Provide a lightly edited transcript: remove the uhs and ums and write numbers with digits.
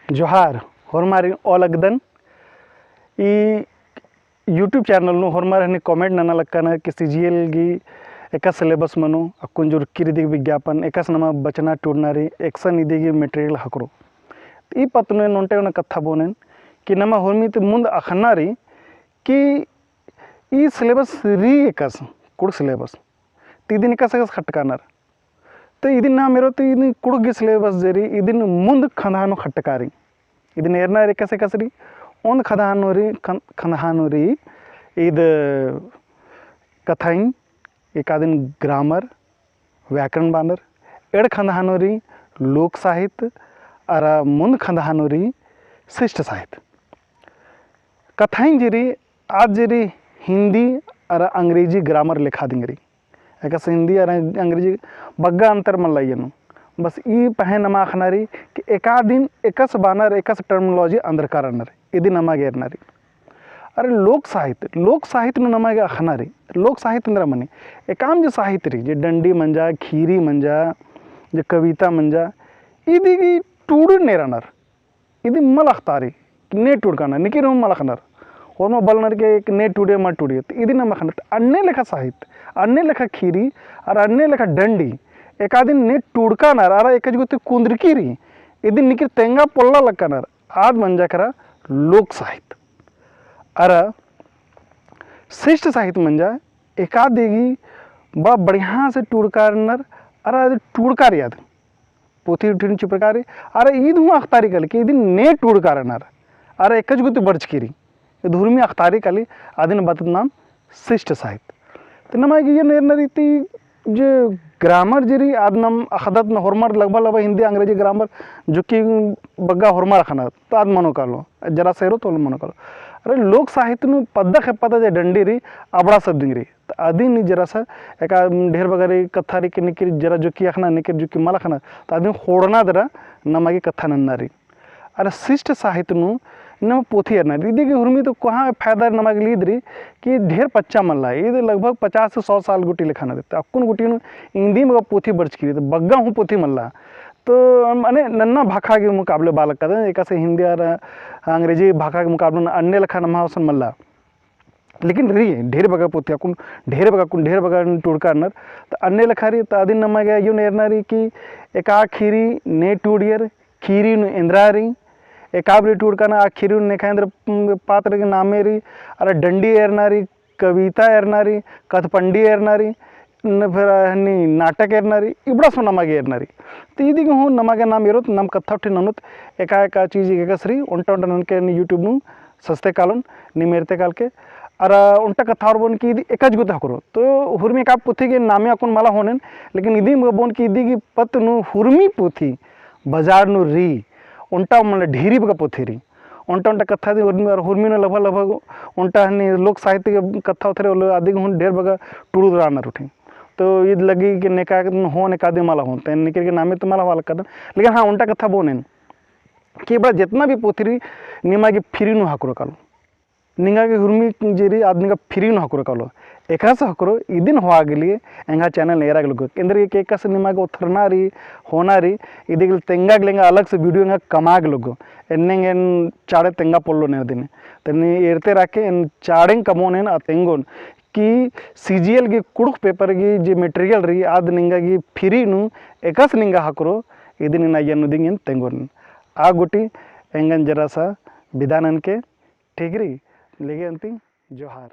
जोहार होरमारी ओलगदन ई YouTube channel होरमार comment नना लक्कन कि सीजीएल गी एक सिलेबस मनु अक्कुंजूर किरिदी विज्ञापन एक नमा बचना टूडनारी एक्शन इदी मेटेरियल हकरो ई पत्ने नोंटे कथा बोनेन कि नमा होरमीत मुंद अखनारी कि ई सिलेबस री एकस कुड़ सिलेबस तीदिन एकस खटकानर तो इदिन ना मेरो तो इदिन कुड़गी सिलेबस जेरी इदिन मुंद खंदानो खटकारी इदिन एरनारी कैसे कसरी ओंद खंदानोरी इद कथाइन एकादिन ग्रामर व्याकरण बांदर एड खंदानोरी लोक साहित्य और मुंद खंदानोरी शिष्ट साहित्य कथाइन जेरी आज जेरी हिंदी और अंग्रेजी ग्रामर लिखा दिंगरी एक हिंदी और अंग्रेजी बग्गा अंतर मल्लायनु बस ई पहे नमा खनारी कि एका दिन एकस बानर एकस टर्मिनोलॉजी अंदर कारनर इदी नमा गेरनारी अरे लोक साहित्य नमागे अखनारी लोक साहित्य अंदर मनी एकाम जो साहित्य री जे डंडी मंजा खीरी मंजा जे कविता मंजा इदी की टूड़ नेरनर इदी मलखतारी ने टूड़काना निकिर मलखनर और मैं बलनर के एक ने टूडे मत टूडे तो इदी नमक अन्य लेखा साहित्य अन्य लेखा खीरी और अन्य लेखा डंडी एकादिन ने टूड़का नर और एक गुत्ती कुंद्रकी री इदी निकिर तेंगा पोल्ला लक्कनर आद मंजा करा लोक साहित्य अर शिष्ट साहित्य मंजा एकाद देगी बड़ा बढ़िया से टूड़कारनर अरे टूड़कार याद पोथी उठी चिपकारी अरे ईद हूँ अख्तारी कल कि इदिन ने टूड़कारनर अरे एक गुत्ती बर्चकीरी धूर्मी अख्तारी कली आदिन बतद नाम शिष्ट साहित्य तो नमा ये नेरनरीति जो ग्रामर जरी आदनम अखदत न होरमर लगभग हिंदी अंग्रेजी ग्रामर जो कि बग्गा होरमर खना तो आद मनो कालो जरा सेरो तो मनो कालो अरे लोक साहित्य नु पद्दा खे पदा जे डंडी री अबड़ा शब्द री तो आदि नि जरा सा एक ढेर बगरी कथा री के निकिर जरा जो कि अखना निकिर जो कि मला खना तो आदि होड़ना दरा नमा की कथा नन्नारी अरे शिष्ट साहित्य नु नम पोथी अरना इदी की हुरमी तो कहाँ फायदा नमक लीद्री कि ढेर पच्चा मल्ला ये लगभग 50 से 100 साल गुटी लिखाना देते अक्कुन गुटी हिंदी में पोथी बर्च की तो बग्गा हूँ पोथी मल्ला तो माने नन्ना भाखा के मुकाबले बालक का एक से हिंदी और अंग्रेजी भाखा के मुकाबले अन्य लिखा नमा हसन मल्ला लेकिन री ढेर बगा पोथी अकुन ढेर बगा टूड़का नर तो अन्य लिखा रही तो आदिन नमा गया यूँ नेरना रही कि एका खीरी ने टूडियर खीरी इंद्रारी एकाबरी टूड़काना आखिरी नेखेंद्र पात्र के नामेरी अरे डंडी एरनारी कविता एरनारी कथपंडी एरनारी फिर हनी नाटक एरनारी इबड़ा सो नमागे एरनारी तो इदी हूँ नमागे नाम एरो नम कथा उठी ननुत एका चीज़ एकसरी उंटा ननके यूट्यूब नु सस्ते कालन निमेरते काल के और उंटा कथा और बोन की इदी एकज गुत हकरो तो हुरमी का पुथी के नामे अकुन माला होनेन लेकिन इदी बोन की इदी की पत नु हुरमी पुथी बाजार नु री उंटा मन ढेरी बगा पोथेरी उंटा कथा दी हुरमी लगभग उंटा हनी लोक साहित्य के कथा उतरे आदि ढेर बगा टूड़ राना उठी तो ईद लगी कि नेका हो नेकादे माला हो निकर के नामे तो माला वाला कदम लेकिन हाँ उंटा कथा बोनेन कि बड़ा जितना भी पोथरी निमा की फ्री नु हकरो कालो निंगा के हुरमी जेरी आदमी का फ्री नु हकरो कालो एका से हकरो इदिन हुआ गलिए एंगा चैनल नेरा गलो केंद्र के एक से निमा को उथरना री होना री इदी गल तेंगा गलेंगा अलग से वीडियो एंगा कमा गलो एन्नेंगे चाड़े तेंगा पोल्लो ने दिन तनी एरते राके एन चाड़ें कमोने न तेंगोन कि सीजीएल की कुड़ुक पेपर की जे मटेरियल री आद निंगा की फ्री नु एकस निंगा हकरो इदिन ना यन दिंगन तेंगोन आ गुटी एंगन जरा सा विधानन के ठीक री लेगे अंतिम जोहार।